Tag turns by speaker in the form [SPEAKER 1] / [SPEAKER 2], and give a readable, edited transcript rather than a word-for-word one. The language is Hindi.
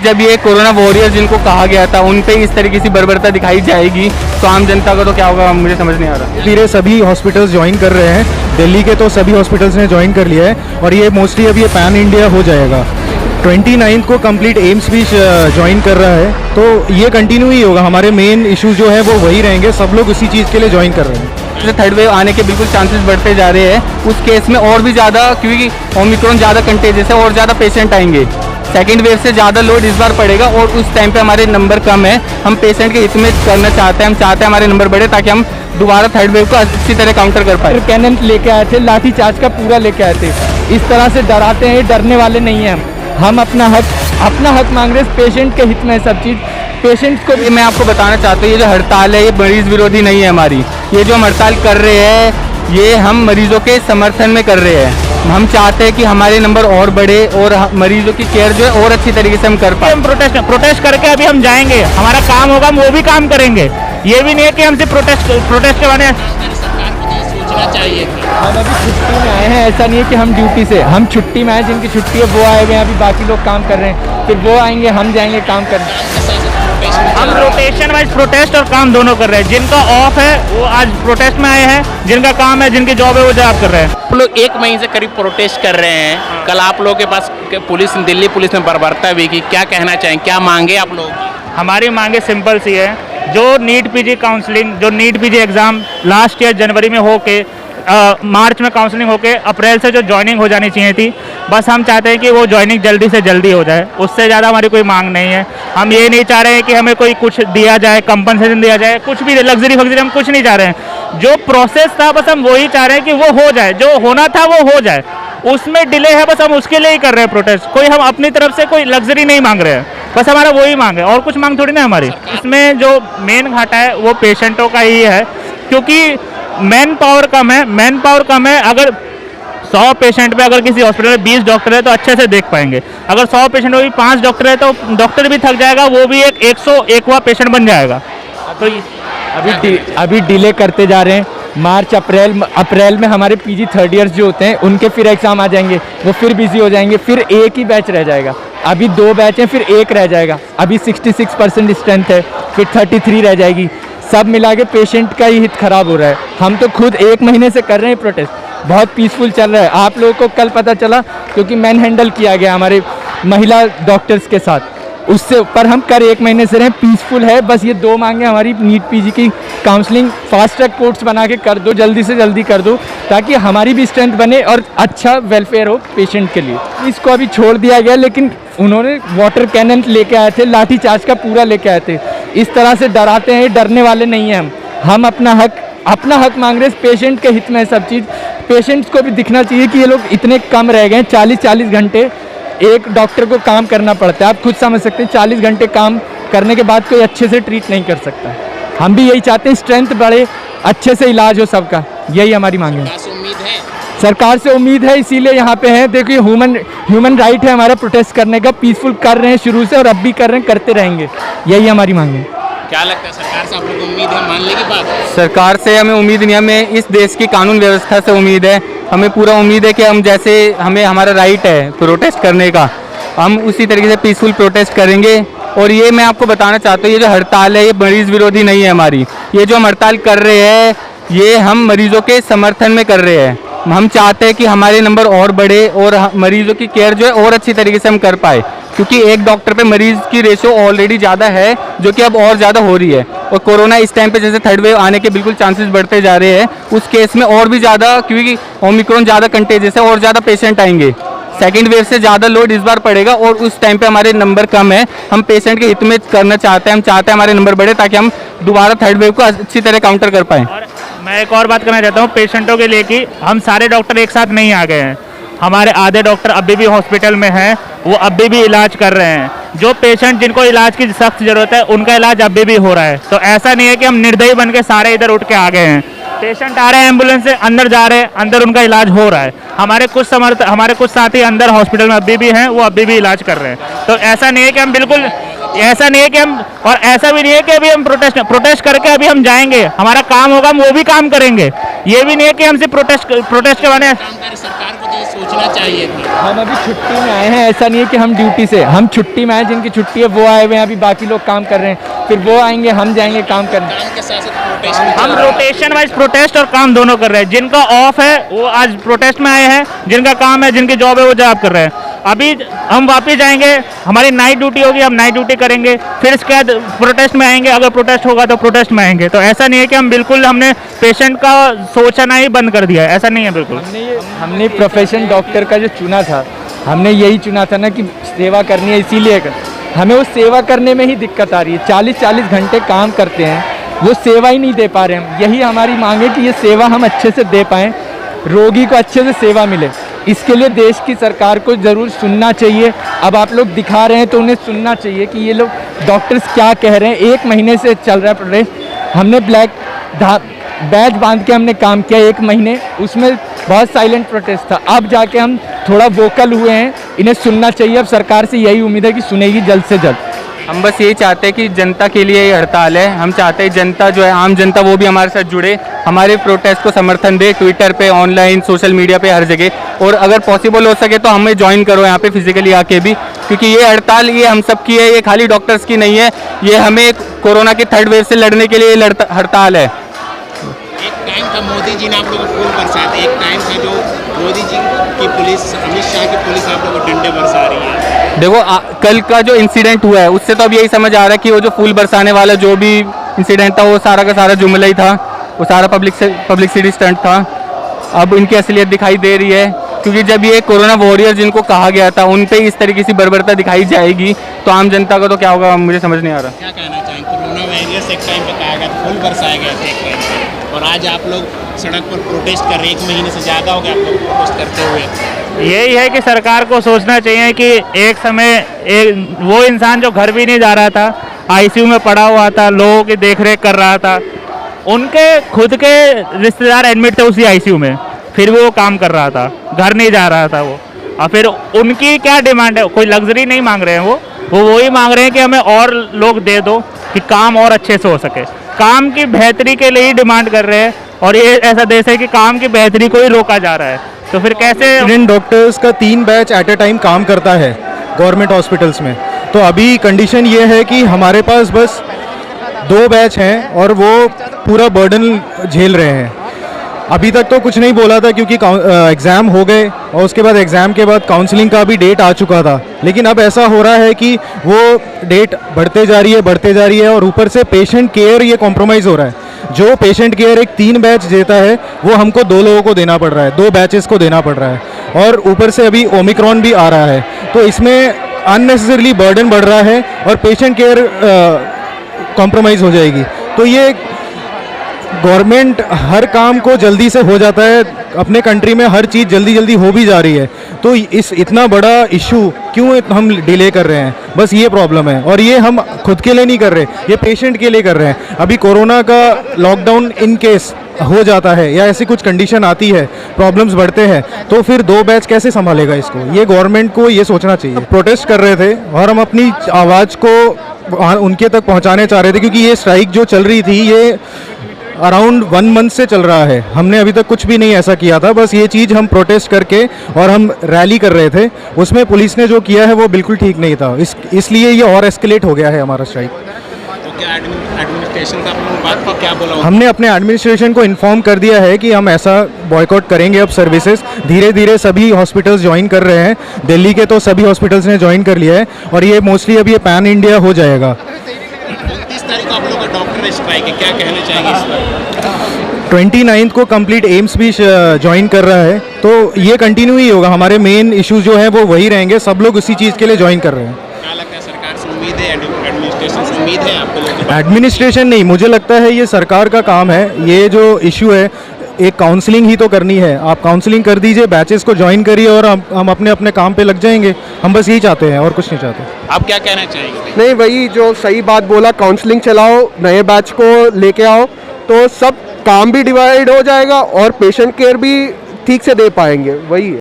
[SPEAKER 1] जब ये कोरोना वॉरियर जिनको कहा गया था उन पे इस तरीके की बर्बरता दिखाई जाएगी तो आम जनता का तो क्या होगा, मुझे समझ नहीं आ रहा।
[SPEAKER 2] धीरे सभी हॉस्पिटल्स ज्वाइन कर रहे हैं, दिल्ली के तो सभी हॉस्पिटल्स ने ज्वाइन कर लिया है और ये मोस्टली अब ये पैन इंडिया हो जाएगा। 29 को कंप्लीट एम्स भी ज्वाइन कर रहा है, तो ये कंटिन्यू ही होगा। हमारे मेन इश्यूज जो है वो वही रहेंगे, सब लोग उसी चीज़ के लिए ज्वाइन कर रहे हैं।
[SPEAKER 1] जैसे थर्ड वेव आने के बिल्कुल चांसेस बढ़ते जा रहे हैं, उस केस में और भी ज़्यादा, क्योंकि ओमिक्रॉन ज़्यादा कंटेजियस है और ज़्यादा पेशेंट आएंगे। सेकेंड वेव से ज़्यादा लोड इस बार पड़ेगा और उस टाइम पे हमारे नंबर कम है। हम पेशेंट के हित में करना चाहते हैं, हम चाहते हैं हमारे नंबर बढ़े ताकि हम दोबारा थर्ड वेव को अच्छी तरह काउंटर कर पाए।
[SPEAKER 3] कैनन लेके आए थे, लाठी चार्ज का पूरा लेके आए थे। इस तरह से डराते हैं, डरने वाले नहीं हैं हम अपना हक मांग रहे हैं। पेशेंट के हित में सब चीज़, पेशेंट्स को
[SPEAKER 1] मैं आपको बताना चाहता हूँ, ये जो हड़ताल है ये मरीज़ विरोधी नहीं है हमारी। ये जो हम हड़ताल कर रहे हैं ये हम मरीजों के समर्थन में कर रहे हैं। हम चाहते हैं कि हमारे नंबर और बढ़े और मरीजों की केयर जो है और अच्छी तरीके से हम कर पाए।
[SPEAKER 4] हम प्रोटेस्ट करके अभी हम जाएंगे, हमारा काम होगा, हम वो भी काम करेंगे। ये भी नहीं है कि हमसे प्रोटेस्ट के बारे में सोचना चाहिए।
[SPEAKER 3] हम अभी छुट्टी में आए हैं, ऐसा नहीं है कि हम ड्यूटी से, हम छुट्टी में आए, जिनकी छुट्टी है वो आए हुए हैं। अभी बाकी लोग काम कर रहे हैं, फिर वो आएंगे, हम जाएंगे काम करने।
[SPEAKER 4] हम रोटेशन वाइज प्रोटेस्ट और काम दोनों कर रहे हैं। जिनका ऑफ है वो आज प्रोटेस्ट में आए हैं, जिनका काम है, जिनकी जॉब है वो जॉब कर रहे हैं।
[SPEAKER 5] आप लोग 1 महीने से करीब प्रोटेस्ट कर रहे हैं। कल आप लोगों के पास पुलिस, दिल्ली पुलिस में बर्बरता भी की, क्या कहना चाहें, क्या मांगे आप लोग?
[SPEAKER 4] हमारी मांगे सिंपल सी है। जो नीट पीजी काउंसलिंग, जो NEET PG exam last year जनवरी में होके मार्च में काउंसलिंग होके अप्रैल से जो ज्वाइनिंग हो जानी चाहिए थी, बस हम चाहते हैं कि वो ज्वाइनिंग जल्दी से जल्दी हो जाए। उससे ज़्यादा हमारी कोई मांग नहीं है। हम ये नहीं चाह रहे हैं कि हमें कोई कुछ दिया जाए, कंपनसेशन दिया जाए, कुछ भी लग्जरी फग्जरी हम कुछ नहीं चाह रहे हैं। जो प्रोसेस था बस हम वही चाह रहे हैं कि वो हो जाए, जो होना था वो हो जाए। उसमें डिले है, बस हम उसके लिए ही कर रहे हैं प्रोटेस्ट। कोई हम अपनी तरफ से कोई लग्जरी नहीं मांग रहे हैं, बस हमारा वही मांग है और कुछ मांग थोड़ी ना हमारी। इसमें जो मेन घाटा है वो पेशेंटों का ही है, क्योंकि मैन पावर कम है। अगर 100 पेशेंट पे अगर किसी हॉस्पिटल में 20 डॉक्टर है तो अच्छे से देख पाएंगे। अगर 100 पेशेंट में भी 5 डॉक्टर है तो डॉक्टर भी थक जाएगा, वो भी एक 101वां पेशेंट बन जाएगा। तो
[SPEAKER 3] अभी डिले करते जा रहे हैं। मार्च अप्रैल में हमारे पीजी थर्ड ईयर्स जो होते हैं उनके फिर एग्ज़ाम आ जाएंगे, वो फिर बिजी हो जाएंगे, फिर एक ही बैच रह जाएगा। अभी 2 बैच हैं, फिर एक रह जाएगा। अभी 66% स्ट्रेंथ है, फिर 33 रह जाएगी। सब मिला के पेशेंट का ही हित खराब हो रहा है। हम तो खुद 1 महीने से कर रहे हैं प्रोटेस्ट, बहुत पीसफुल चल रहा है। आप लोगों को कल पता चला क्योंकि मैन हैंडल किया गया हमारे महिला डॉक्टर्स के साथ, उससे ऊपर हम कर 1 महीने से रहे, पीसफुल है। बस ये 2 मांगे हमारी, नीट पीजी की काउंसलिंग फास्ट ट्रैक कोर्ट्स बना के कर दो, जल्दी से जल्दी कर दो, ताकि हमारी भी स्ट्रेंथ बने और अच्छा वेलफेयर हो पेशेंट के लिए। इसको अभी छोड़ दिया गया, लेकिन उन्होंने वाटर कैनन लेके आए थे, लाठी चार्ज का पूरा लेके आए थे। इस तरह से डराते हैं, डरने वाले नहीं हैं हम अपना हक मांग रहे हैं। पेशेंट के हित में सब चीज़। पेशेंट्स को भी दिखना चाहिए कि ये लोग इतने कम रह गए हैं। 40 घंटे एक डॉक्टर को काम करना पड़ता है। आप खुद समझ सकते हैं, 40 घंटे काम करने के बाद कोई अच्छे से ट्रीट नहीं कर सकता। हम भी यही चाहते हैं, स्ट्रेंथ बढ़े, अच्छे से इलाज हो सबका, यही हमारी मांग है। सरकार से उम्मीद है, इसीलिए यहाँ पे हैं। देखिए ह्यूमन राइट है हमारा प्रोटेस्ट करने का, पीसफुल कर रहे हैं शुरू से और अब भी कर रहे हैं, करते रहेंगे, यही हमारी मांग है।
[SPEAKER 5] क्या लगता है सरकार से आप लोग को उम्मीद है, मान लेगी बात?
[SPEAKER 1] सरकार से हमें उम्मीद नहीं, हमें इस देश की कानून व्यवस्था से उम्मीद है। हमें पूरा उम्मीद है कि हम जैसे हमें हमारा राइट है प्रोटेस्ट करने का, हम उसी तरीके से पीसफुल प्रोटेस्ट करेंगे। और ये मैं आपको बताना चाहता हूँ, ये जो हड़ताल है ये मरीज़ विरोधी नहीं है हमारी। ये जो हम हड़ताल कर रहे हैं ये हम मरीजों के समर्थन में कर रहे हैं। हम चाहते हैं कि हमारे नंबर और बढ़े और मरीजों की केयर जो है और अच्छी तरीके से हम कर पाए, क्योंकि एक डॉक्टर पे मरीज़ की रेशो ऑलरेडी ज़्यादा है, जो कि अब और ज़्यादा हो रही है। और कोरोना इस टाइम पे जैसे थर्ड वेव आने के बिल्कुल चांसेस बढ़ते जा रहे हैं, उस केस में और भी ज़्यादा, क्योंकि ओमिक्रॉन ज़्यादा कंटेजियस है और ज़्यादा पेशेंट आएंगे। सेकेंड वेव से ज़्यादा लोड इस बार पड़ेगा और उस टाइम पे हमारे नंबर कम है। हम पेशेंट के हित में करना चाहते हैं, हम चाहते हैं हमारे नंबर बढ़े ताकि हम दोबारा थर्ड वेव को अच्छी तरह काउंटर कर पाएँ।
[SPEAKER 4] मैं एक और बात करना चाहता हूँ पेशेंटों के लिए कि हम सारे डॉक्टर एक साथ नहीं आ गए हैं। हमारे आधे डॉक्टर अभी भी हॉस्पिटल में हैं, वो अभी भी इलाज कर रहे हैं। जो पेशेंट जिनको इलाज की सख्त ज़रूरत है उनका इलाज अभी भी हो रहा है। तो ऐसा नहीं है कि हम निर्दयी बन के सारे इधर उठ के आ गए हैं। पेशेंट आ रहे हैं, एम्बुलेंस से अंदर जा रहे हैं, अंदर उनका इलाज हो रहा है। हमारे कुछ साथी अंदर हॉस्पिटल में अभी भी हैं, वो अभी भी इलाज कर रहे हैं। तो ऐसा नहीं है कि हम बिल्कुल, ऐसा नहीं है कि हम, और ऐसा भी नहीं है कि अभी हम प्रोटेस्ट करके अभी हम जाएंगे, हमारा काम होगा, हम वो भी काम करेंगे। ये भी नहीं है कि हमसे प्रोटेस्ट के बारे में
[SPEAKER 5] सरकार को तो ये सोचना चाहिए था।
[SPEAKER 3] हम अभी छुट्टी में आए हैं, ऐसा नहीं है कि हम ड्यूटी से, हम छुट्टी में आए, जिनकी छुट्टी है वो आए हुए हैं, अभी बाकी लोग काम कर रहे हैं, फिर वो आएंगे, हम जाएंगे काम करने।
[SPEAKER 5] काम के साथ साथ प्रोटेस्ट भी
[SPEAKER 4] हम
[SPEAKER 5] चल रहा है।
[SPEAKER 4] रोटेशन वाइज प्रोटेस्ट और काम दोनों कर रहे हैं। जिनका ऑफ है वो आज प्रोटेस्ट में आए हैं, जिनका काम है, जिनकी जॉब है वो जॉब कर रहे हैं। अभी हम वापस जाएंगे, हमारी नाइट ड्यूटी होगी, हम नाइट ड्यूटी करेंगे, फिर इसके बाद प्रोटेस्ट में आएंगे। अगर प्रोटेस्ट होगा तो प्रोटेस्ट में आएंगे। तो ऐसा नहीं है कि हम बिल्कुल हमने पेशेंट का सोचना ही बंद कर दिया है, ऐसा नहीं है बिल्कुल।
[SPEAKER 3] हमने प्रोफेशन डॉक्टर का जो चुना था, हमने यही चुना था ना कि सेवा करनी है, इसीलिए हमें उस सेवा करने में ही दिक्कत आ रही है। 40-40 घंटे काम करते हैं, वो सेवा ही नहीं दे पा रहे हम। यही हमारी मांग है कि ये सेवा हम अच्छे से दे पाएँ, रोगी को अच्छे से सेवा मिले। इसके लिए देश की सरकार को ज़रूर सुनना चाहिए। अब आप लोग दिखा रहे हैं तो उन्हें सुनना चाहिए कि ये लोग डॉक्टर्स क्या कह रहे हैं। 1 महीने से चल रहा है प्रोटेस्ट, हमने ब्लैक बैच बांध के हमने काम किया 1 महीने, उसमें बहुत साइलेंट प्रोटेस्ट था। अब जाके हम थोड़ा वोकल हुए हैं, इन्हें सुनना चाहिए। अब सरकार से यही उम्मीद है कि सुनेगी जल्द से जल्द।
[SPEAKER 1] हम बस यही चाहते हैं कि जनता के लिए ये हड़ताल है। हम चाहते हैं जनता जो है, आम जनता, वो भी हमारे साथ जुड़े, हमारे प्रोटेस्ट को समर्थन दे, ट्विटर पे, ऑनलाइन, सोशल मीडिया पे, हर जगह। और अगर पॉसिबल हो सके तो हमें ज्वाइन करो यहाँ पे फिजिकली आके भी, क्योंकि ये हड़ताल ये हम सब की है, ये खाली डॉक्टर्स की नहीं है। ये हमें कोरोना के 3rd वेव से लड़ने के लिए ये हड़ताल है।
[SPEAKER 5] एक टाइम था मोदी जी ने आप लोगों को फूल बरसाते, एक टाइम था जो मोदी जी की पुलिस, अमित शाह की पुलिस आप लोगों को डंडे बरसा रही है।
[SPEAKER 1] देखो कल का जो इंसिडेंट हुआ है उससे तो अब यही समझ आ रहा है कि वो जो फूल बरसाने वाला जो भी इंसिडेंट था वो सारा का सारा जुमला ही था, वो सारा पब्लिसिटी स्टंट था। अब इनकी असलियत दिखाई दे रही है, क्योंकि जब ये कोरोना वॉरियर जिनको कहा गया था उन पे इस तरीके की बर्बरता दिखाई जाएगी तो आम जनता को तो क्या होगा मुझे समझ नहीं आ रहा।
[SPEAKER 5] क्या कहना चाहेंगे? कोरोना वायरस एक टाइम पे कहा गया, फूल बरसाए गए थे एक टाइम पे, और आज आप लोग सड़क पर प्रोटेस्ट कर रहे हैं। 1 महीने से ज़्यादा हो गया आप लोग प्रोटेस्ट करते हुए।
[SPEAKER 4] यही है कि सरकार को सोचना चाहिए कि एक समय वो इंसान जो घर भी नहीं जा रहा था, आईसीयू में पड़ा हुआ था, लोगों की देखरेख कर रहा था, उनके खुद के रिश्तेदार एडमिट थे उसी आईसीयू में, फिर वो काम कर रहा था, घर नहीं जा रहा था वो। और फिर उनकी क्या डिमांड है? कोई लग्जरी नहीं मांग रहे हैं वो वही मांग रहे हैं कि हमें और लोग दे दो कि काम और अच्छे से हो सके। काम की बेहतरी के लिए ही डिमांड कर रहे हैं, और ये ऐसा देश है कि काम की बेहतरी को ही रोका जा रहा है। तो फिर कैसे?
[SPEAKER 2] इंडियन डॉक्टर्स का 3 बैच एट अ टाइम काम करता है गवर्नमेंट हॉस्पिटल्स में। तो अभी कंडीशन ये है कि हमारे पास बस 2 बैच हैं और वो पूरा बर्डन झेल रहे हैं। अभी तक तो कुछ नहीं बोला था क्योंकि एग्ज़ाम हो गए और उसके बाद एग्ज़ाम के बाद काउंसलिंग का भी डेट आ चुका था। लेकिन अब ऐसा हो रहा है कि वो डेट बढ़ते जा रही है और ऊपर से पेशेंट केयर ये कॉम्प्रोमाइज़ हो रहा है। जो पेशेंट केयर एक 3 बैच देता है वो हमको 2 लोगों को देना पड़ रहा है, 2 बैचेस को देना पड़ रहा है। और ऊपर से अभी ओमिक्रॉन भी आ रहा है, तो इसमें अननेसेसरली बर्डन बढ़ रहा है और पेशेंट केयर कॉम्प्रोमाइज़ हो जाएगी। तो ये गवर्नमेंट हर काम को जल्दी से हो जाता है, अपने कंट्री में हर चीज़ जल्दी हो भी जा रही है, तो इस इतना बड़ा इशू क्यों हम डिले कर रहे हैं? बस ये प्रॉब्लम है। और ये हम खुद के लिए नहीं कर रहे, ये पेशेंट के लिए कर रहे हैं। अभी कोरोना का लॉकडाउन इन केस हो जाता है या ऐसी कुछ कंडीशन आती है, प्रॉब्लम्स बढ़ते हैं, तो फिर 2 बैच कैसे संभालेगा इसको? ये गवर्नमेंट को ये सोचना चाहिए। प्रोटेस्ट कर रहे थे और हम अपनी आवाज़ को उनके तक पहुंचाने चाह रहे थे, क्योंकि ये स्ट्राइक जो चल रही थी ये अराउंड 1 मंथ से चल रहा है। हमने अभी तक कुछ भी नहीं ऐसा किया था, बस ये चीज़ हम प्रोटेस्ट करके और हम रैली कर रहे थे, उसमें पुलिस ने जो किया है वो बिल्कुल ठीक नहीं था। इसलिए ये और एस्केलेट हो गया है हमारा स्ट्राइक।
[SPEAKER 5] तो क्या एडमिनिस्ट्रेशन का अपनी बात को क्या बोला?
[SPEAKER 2] हमने अपने एडमिनिस्ट्रेशन को इन्फॉर्म कर दिया है कि हम ऐसा बॉयकॉट करेंगे अब सर्विसेज। धीरे धीरे सभी हॉस्पिटल्स ज्वाइन कर रहे हैं, दिल्ली के तो सभी हॉस्पिटल्स ने ज्वाइन कर लिया है और ये मोस्टली अब ये पैन इंडिया हो जाएगा।
[SPEAKER 5] 29 तारीख को आप लोग का डॉक्टर स्ट्राइक है, क्या कहना चाहेंगे इस पर?
[SPEAKER 2] 29 को कंप्लीट एम्स भी ज्वाइन कर रहा है, तो ये कंटिन्यू ही होगा। हमारे मेन इश्यूज जो हैं वो वही रहेंगे, सब लोग उसी चीज़ के लिए ज्वाइन कर रहे हैं।
[SPEAKER 5] क्या लगता है सरकार से उम्मीद है, एडमिनिस्ट्रेशन से उम्मीद है आपको लोगों को?
[SPEAKER 2] एडमिनिस्ट्रेशन नहीं, मुझे लगता है ये सरकार का काम है। ये जो इशू है, एक काउंसलिंग ही तो करनी है। आप काउंसलिंग कर दीजिए, बैचेस को ज्वाइन करिए और हम अपने अपने काम पे लग जाएंगे। हम बस यही चाहते हैं और कुछ नहीं चाहते।
[SPEAKER 5] आप क्या कहना चाहेंगे?
[SPEAKER 6] नहीं, वही जो सही बात बोला, काउंसलिंग चलाओ, नए बैच को लेके आओ तो सब काम भी डिवाइड हो जाएगा और पेशेंट केयर भी ठीक से दे पाएंगे, वही है।